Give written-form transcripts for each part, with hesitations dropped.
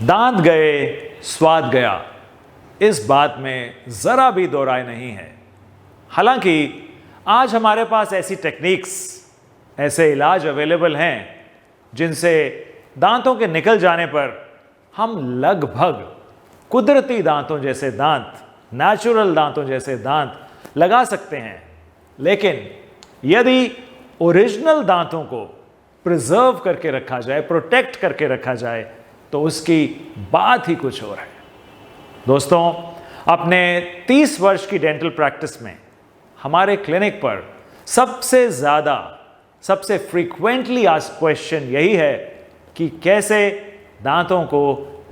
दांत गए स्वाद गया, इस बात में ज़रा भी दो राय नहीं है। हालांकि आज हमारे पास ऐसी टेक्निक्स, ऐसे इलाज अवेलेबल हैं जिनसे दांतों के निकल जाने पर हम लगभग कुदरती दांतों जैसे दांत, नेचुरल दांतों जैसे दांत लगा सकते हैं। लेकिन यदि ओरिजिनल दांतों को प्रिजर्व करके रखा जाए, प्रोटेक्ट करके रखा जाए, तो उसकी बात ही कुछ और है। दोस्तों, अपने 30 वर्ष की डेंटल प्रैक्टिस में हमारे क्लिनिक पर सबसे फ्रीक्वेंटली आस्क्ड क्वेश्चन यही है कि कैसे दांतों को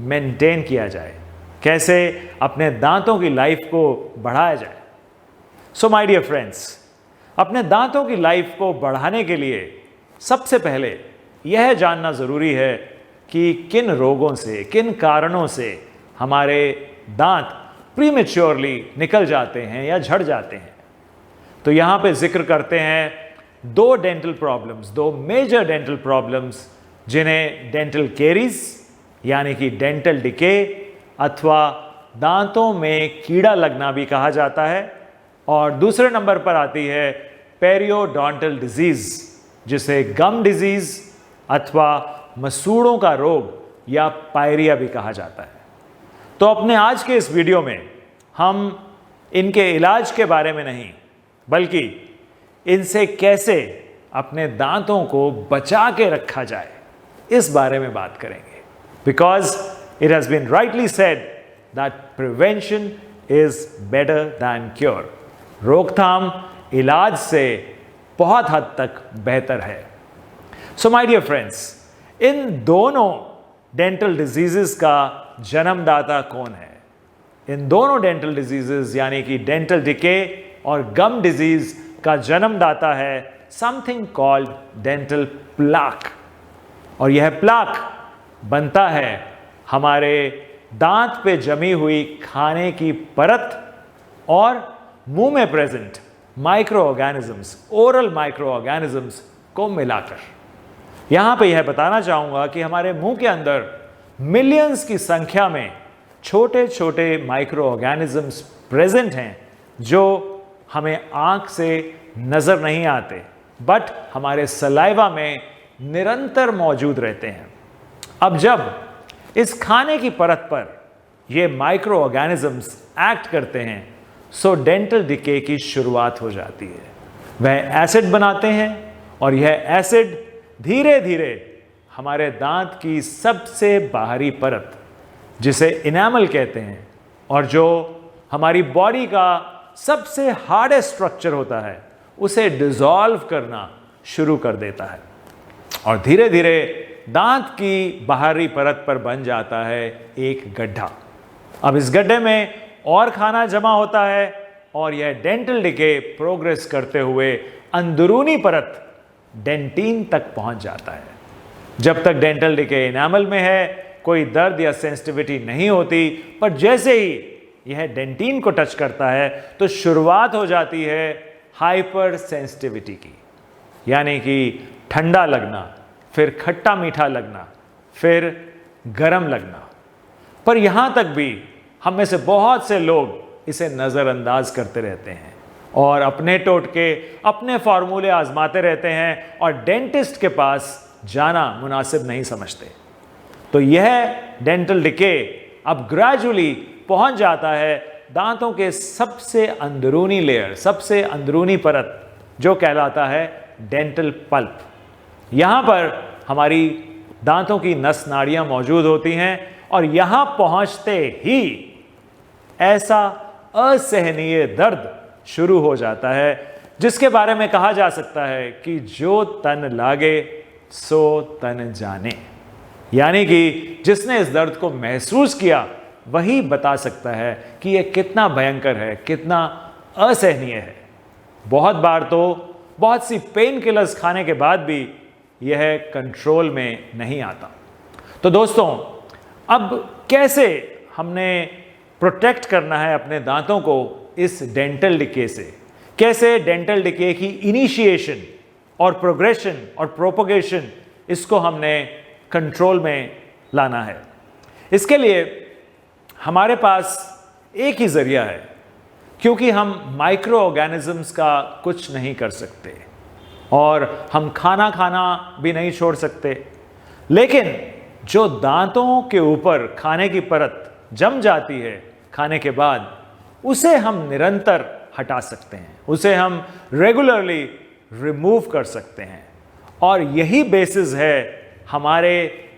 मेंटेन किया जाए, कैसे अपने दांतों की लाइफ को बढ़ाया जाए। सो माय डियर फ्रेंड्स, अपने दांतों की लाइफ को बढ़ाने के लिए सबसे पहले यह जानना ज़रूरी है कि किन रोगों से, किन कारणों से हमारे दांत प्रीमेच्योरली निकल जाते हैं या झड़ जाते हैं। तो यहाँ पे जिक्र करते हैं दो डेंटल प्रॉब्लम्स, दो मेजर डेंटल प्रॉब्लम्स, जिन्हें डेंटल केरीज यानी कि डेंटल डिके अथवा दांतों में कीड़ा लगना भी कहा जाता है, और दूसरे नंबर पर आती है पेरियोडोंटल डिजीज, जिसे गम डिजीज अथवा मसूड़ों का रोग या पायरिया भी कहा जाता है। तो अपने आज के इस वीडियो में हम इनके इलाज के बारे में नहीं, बल्कि इनसे कैसे अपने दांतों को बचा के रखा जाए, इस बारे में बात करेंगे। Because it has been rightly said that prevention is better than cure. रोकथाम इलाज से बहुत हद तक बेहतर है। सो माय डियर फ्रेंड्स, इन दोनों डेंटल डिजीजेस का जन्मदाता कौन है? इन दोनों डेंटल डिजीजेस यानी कि डेंटल डिके और गम डिजीज का जन्मदाता है समथिंग कॉल्ड डेंटल प्लाक। और यह प्लाक बनता है हमारे दांत पे जमी हुई खाने की परत और मुंह में present micro organisms, oral micro organisms को मिलाकर। यहां पे यह बताना चाहूंगा कि हमारे मुंह के अंदर मिलियंस की संख्या में छोटे छोटे माइक्रो ऑर्गेनिजम्स प्रेजेंट हैं, जो हमें आंख से नजर नहीं आते, बट हमारे सलाइवा में निरंतर मौजूद रहते हैं। अब जब इस खाने की परत पर ये माइक्रो ऑर्गेनिजम्स एक्ट करते हैं, सो डेंटल डिके की शुरुआत हो जाती है। वह एसिड बनाते हैं और यह एसिड धीरे धीरे हमारे दांत की सबसे बाहरी परत, जिसे इनेमल कहते हैं, और जो हमारी बॉडी का सबसे हार्डेस्ट स्ट्रक्चर होता है, उसे डिसॉल्व करना शुरू कर देता है। और धीरे धीरे दांत की बाहरी परत पर बन जाता है एक गड्ढा। अब इस गड्ढे में और खाना जमा होता है और यह डेंटल डिके प्रोग्रेस करते हुए अंदरूनी परत डेंटिन तक पहुंच जाता है। जब तक डेंटल डिके इनेमल में है, कोई दर्द या सेंसिटिविटी नहीं होती, पर जैसे ही यह डेंटिन को टच करता है तो शुरुआत हो जाती है हाइपर सेंसिटिविटी की, यानी कि ठंडा लगना, फिर खट्टा मीठा लगना, फिर गर्म लगना। पर यहां तक भी हम में से बहुत से लोग इसे नज़रअंदाज करते रहते हैं और अपने टोटके, अपने फॉर्मूले आजमाते रहते हैं और डेंटिस्ट के पास जाना मुनासिब नहीं समझते। तो यह डेंटल डिके अब ग्रेजुअली पहुंच जाता है दांतों के सबसे अंदरूनी लेयर, सबसे अंदरूनी परत, जो कहलाता है डेंटल पल्प। यहाँ पर हमारी दांतों की नस नाड़ियाँ मौजूद होती हैं और यहाँ पहुँचते ही ऐसा असहनीय दर्द शुरू हो जाता है, जिसके बारे में कहा जा सकता है कि जो तन लागे सो तन जाने। यानी कि जिसने इस दर्द को महसूस किया वही बता सकता है कि यह कितना भयंकर है, कितना असहनीय है। बहुत बार तो बहुत सी पेन किलर्स खाने के बाद भी यह कंट्रोल में नहीं आता। तो दोस्तों, अब कैसे हमने प्रोटेक्ट करना है अपने दांतों को इस डेंटल डिके से, कैसे डेंटल डिके की इनिशिएशन और प्रोग्रेशन और प्रोपगेशन, इसको हमने कंट्रोल में लाना है। इसके लिए हमारे पास एक ही जरिया है, क्योंकि हम माइक्रो ऑर्गेनिजम्स का कुछ नहीं कर सकते और हम खाना भी नहीं छोड़ सकते, लेकिन जो दांतों के ऊपर खाने की परत जम जाती है खाने के बाद, उसे हम निरंतर हटा सकते हैं, उसे हम रेगुलरली रिमूव कर सकते हैं। और यही बेसिस है हमारे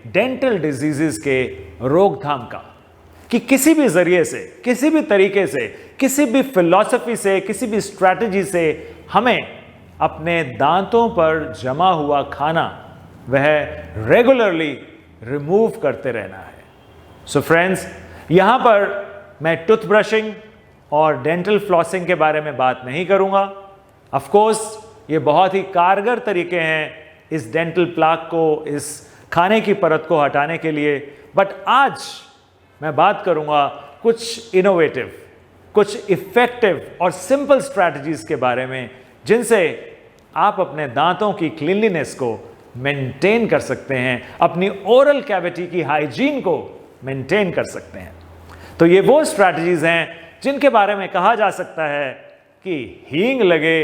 डेंटल डिजीजेस के रोकथाम का, कि किसी भी जरिए से, किसी भी तरीके से, किसी भी फिलॉसफी से, किसी भी स्ट्रैटेजी से हमें अपने दांतों पर जमा हुआ खाना वह रेगुलरली रिमूव करते रहना है। सो फ्रेंड्स, यहां पर मैं टूथब्रशिंग और डेंटल फ्लॉसिंग के बारे में बात नहीं करूंगा। ऑफ कोर्स ये बहुत ही कारगर तरीके हैं इस डेंटल प्लाक को, इस खाने की परत को हटाने के लिए, बट आज मैं बात करूंगा कुछ इनोवेटिव, कुछ इफेक्टिव और सिंपल स्ट्रैटेजीज के बारे में, जिनसे आप अपने दांतों की क्लीनलीनेस को मेंटेन कर सकते हैं, अपनी ओरल कैविटी की हाइजीन को मेंटेन कर सकते हैं। तो ये वो स्ट्रैटेजीज हैं जिनके बारे में कहा जा सकता है कि हींग लगे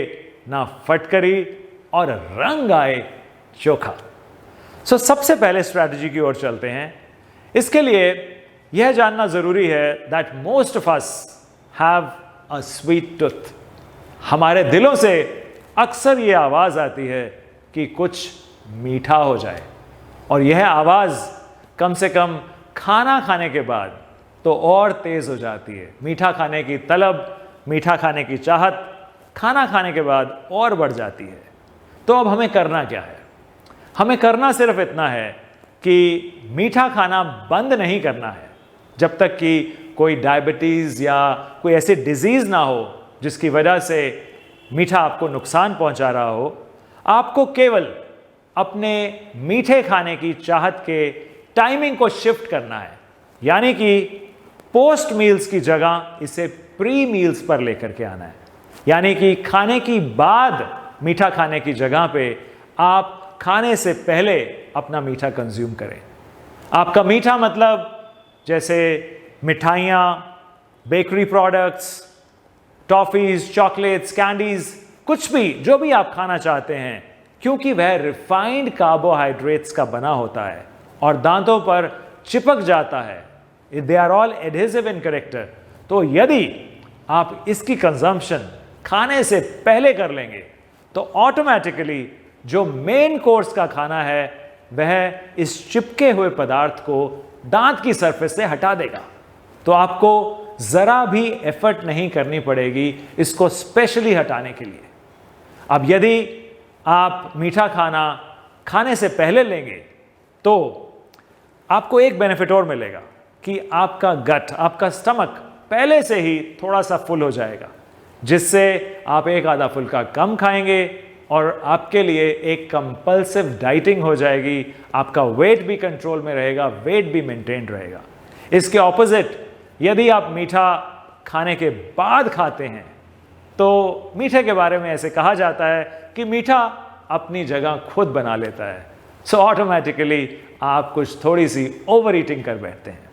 ना फटकरी और रंग आए चोखा। सो सबसे पहले स्ट्रैटेजी की ओर चलते हैं। इसके लिए यह जानना जरूरी है that most of us have a sweet tooth. हमारे दिलों से अक्सर ये आवाज आती है कि कुछ मीठा हो जाए, और यह आवाज कम से कम खाना खाने के बाद तो और तेज हो जाती है। मीठा खाने की तलब, मीठा खाने की चाहत खाना खाने के बाद और बढ़ जाती है। तो अब हमें करना क्या है? हमें करना सिर्फ इतना है कि मीठा खाना बंद नहीं करना है जब तक कि कोई डायबिटीज़ या कोई ऐसी डिजीज़ ना हो जिसकी वजह से मीठा आपको नुकसान पहुंचा रहा हो। आपको केवल अपने मीठे खाने की चाहत के टाइमिंग को शिफ्ट करना है, यानी कि पोस्ट मील्स की जगह इसे प्री मील्स पर लेकर के आना है। यानी कि खाने की बाद मीठा खाने की जगह पे आप खाने से पहले अपना मीठा कंज्यूम करें। आपका मीठा मतलब जैसे मिठाइयाँ, bakery products, toffees, chocolates, candies, कुछ भी जो भी आप खाना चाहते हैं, क्योंकि वह रिफाइंड कार्बोहाइड्रेट्स का बना होता है और दांतों पर चिपक जाता है, they are all adhesive in character. तो यदि आप इसकी कंजम्पशन खाने से पहले कर लेंगे तो ऑटोमेटिकली जो मेन कोर्स का खाना है वह इस चिपके हुए पदार्थ को दांत की सरफेस से हटा देगा। तो आपको ज़रा भी एफर्ट नहीं करनी पड़ेगी इसको स्पेशली हटाने के लिए। अब यदि आप मीठा खाना खाने से पहले लेंगे तो आपको एक बेनिफिट और मिलेगा कि आपका गट, आपका स्टमक पहले से ही थोड़ा सा फुल हो जाएगा, जिससे आप एक आधा फुल्का कम खाएंगे और आपके लिए एक कंपल्सिव डाइटिंग हो जाएगी। आपका वेट भी कंट्रोल में रहेगा, वेट भी मेंटेन रहेगा। इसके ऑपोजिट यदि आप मीठा खाने के बाद खाते हैं तो मीठे के बारे में ऐसे कहा जाता है कि मीठा अपनी जगह खुद बना लेता है। सो ऑटोमेटिकली आप कुछ थोड़ी सी ओवर ईटिंग कर बैठते हैं।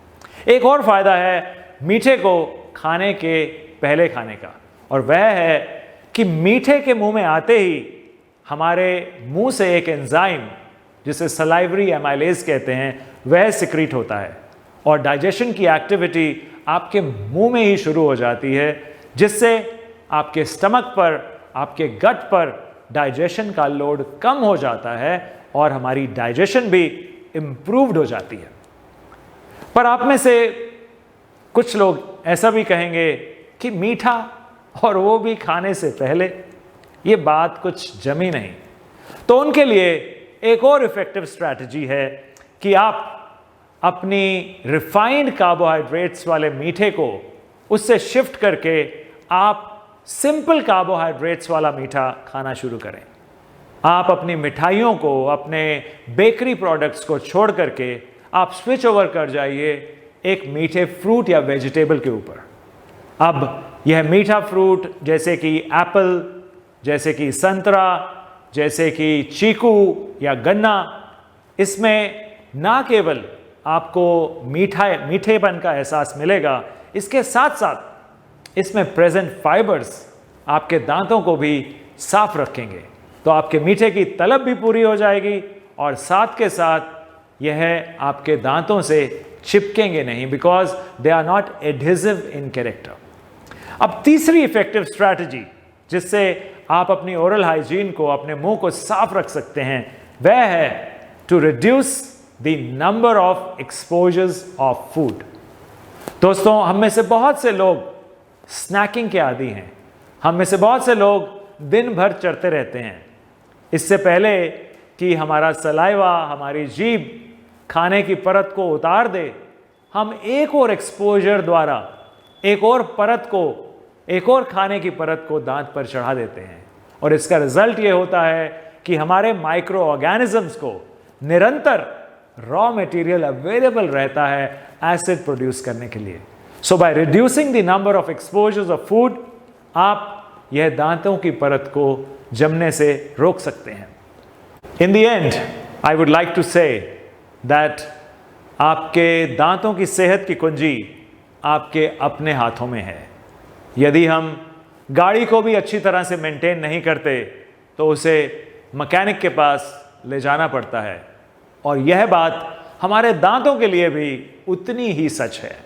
एक और फायदा है मीठे को खाने के पहले खाने का, और वह है कि मीठे के मुंह में आते ही हमारे मुंह से एक एंजाइम जिसे सलाइवरी एमाइलेज कहते हैं वह सिक्रीट होता है, और डाइजेशन की एक्टिविटी आपके मुंह में ही शुरू हो जाती है, जिससे आपके स्टमक पर, आपके गट पर डाइजेशन का लोड कम हो जाता है और हमारी डाइजेशन भी इम्प्रूव्ड हो जाती है। पर आप में से कुछ लोग ऐसा भी कहेंगे कि मीठा और वो भी खाने से पहले, ये बात कुछ जमी नहीं। तो उनके लिए एक और इफेक्टिव स्ट्रैटेजी है कि आप अपनी रिफाइंड कार्बोहाइड्रेट्स वाले मीठे को उससे शिफ्ट करके आप सिंपल कार्बोहाइड्रेट्स वाला मीठा खाना शुरू करें। आप अपनी मिठाइयों को, अपने बेकरी प्रोडक्ट्स को छोड़ करके आप स्विच ओवर कर जाइए एक मीठे फ्रूट या वेजिटेबल के ऊपर। अब यह मीठा फ्रूट जैसे कि एप्पल, जैसे कि संतरा, जैसे कि चीकू या गन्ना, इसमें ना केवल आपको मीठेपन का एहसास मिलेगा, इसके साथ साथ इसमें प्रेजेंट फाइबर्स आपके दांतों को भी साफ रखेंगे। तो आपके मीठे की तलब भी पूरी हो जाएगी और साथ के साथ यह आपके दांतों से चिपकेंगे नहीं, because they are not adhesive in character. अब तीसरी इफेक्टिव स्ट्रैटेजी जिससे आप अपनी ओरल हाइजीन को, अपने मुंह को साफ रख सकते हैं, वह है to reduce the number of exposures of food. दोस्तों, हम में से बहुत से लोग स्नैकिंग के आदी हैं। हम में से बहुत से लोग दिन भर चढ़ते रहते हैं। इससे पहले कि हमारा सलाइवा, हमारी जीभ खाने की परत को उतार दे, हम एक और एक्सपोजर द्वारा एक और खाने की परत को दांत पर चढ़ा देते हैं। और इसका रिजल्ट ये होता है कि हमारे माइक्रो ऑर्गेनिजम्स को निरंतर रॉ मटेरियल अवेलेबल रहता है एसिड प्रोड्यूस करने के लिए। So by reducing the number of exposures of food, आप यह दांतों की परत को जमने से रोक सकते हैं। In the end, I would like to say that आपके दांतों की सेहत की कुंजी आपके अपने हाथों में है। यदि हम गाड़ी को भी अच्छी तरह से मेंटेन नहीं करते तो उसे मैकेनिक के पास ले जाना पड़ता है, और यह बात हमारे दांतों के लिए भी उतनी ही सच है।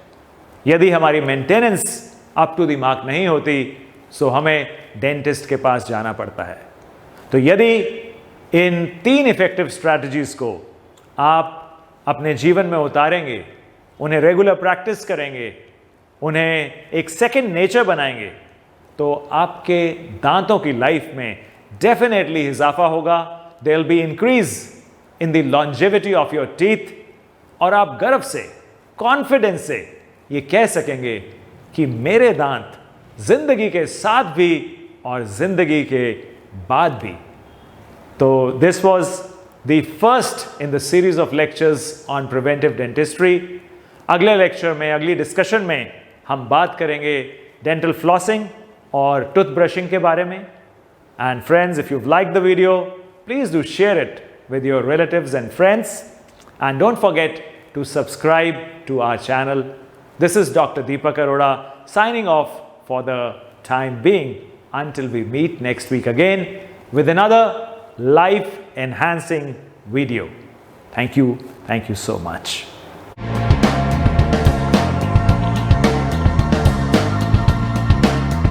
यदि हमारी maintenance up to the mark नहीं होती सो हमें डेंटिस्ट के पास जाना पड़ता है। तो यदि इन 3 इफेक्टिव स्ट्रैटेजीज को आप अपने जीवन में उतारेंगे, उन्हें रेगुलर प्रैक्टिस करेंगे, उन्हें एक सेकंड नेचर बनाएंगे, तो आपके दांतों की लाइफ में डेफिनेटली इजाफा होगा। There will be increase in the longevity of your teeth, और आप गर्व से, कॉन्फिडेंस से ये कह सकेंगे कि मेरे दांत जिंदगी के साथ भी और जिंदगी के बाद भी। तो this was the first in the series of lectures on preventive dentistry. अगले लेक्चर में, अगली डिस्कशन में हम बात करेंगे डेंटल फ्लॉसिंग और टूथ ब्रशिंग के बारे में। And friends, if you like the video, please do share it with your relatives and friends, and don't forget to subscribe to our channel. This is Dr. Deepak Arora signing off for the time being until we meet next week again with another life enhancing video. Thank you so much.